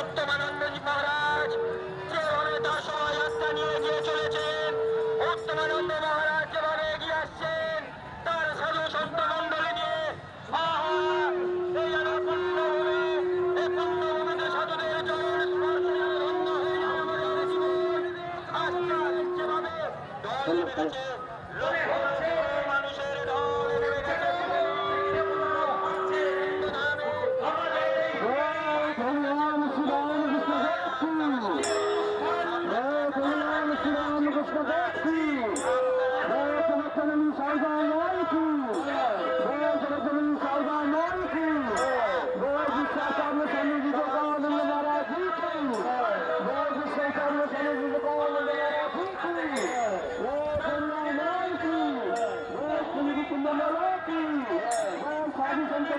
উত্তমানন্দজি মহারাজ যেভাবে তার শোভাযাত্রা নিয়ে এগিয়ে চলেছেন, উত্তমানন্দ মহারাজ যেভাবে এগিয়ে আসছেন তার সাধু সন্ত মন্ডলী নিয়ে, এই যেন পুণ্যভূমি, এই পুণ্যভূমিতে সাধুদের চরণ স্পর্শে ধন্য হয়ে যায় আমাদের জীবন। আস্তে আস্তে যেভাবে ঢল নেমে গেছে, লক্ষ লক্ষ মানুষের ঢল নেমে গেছে সাধু সন্ত